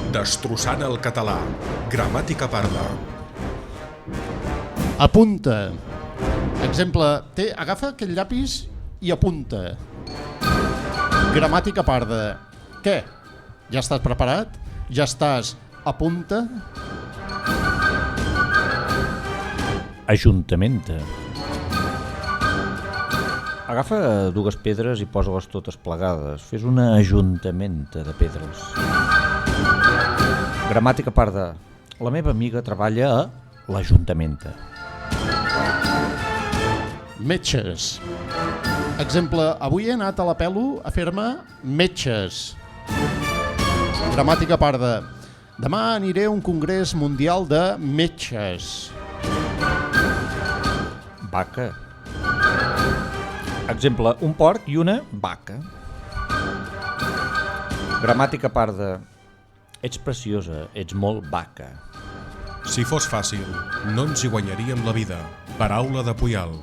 Destrossant el català. Gramàtica parda. Apunta. Exemple, agafa aquell llapis i apunta. Gramàtica parda. Què? Ja estàs preparat? Ja estàs a punta? Ajuntamenta. Agafa dues pedres i posa-les totes plegades. Fes una ajuntamenta de pedres. Gramàtica parda. La meva amiga treballa a l'ajuntamenta. Metges. Exemple, avui he anat a la Pelu a fer-me metges. Gramàtica parda. Demà aniré a un congrés mundial de metges. Vaca. Exemple, un porc i una vaca. Gramàtica parda. Ets preciosa, ets molt vaca. Si fos fàcil, no ens hi guanyaríem la vida. Paraula de Puyal.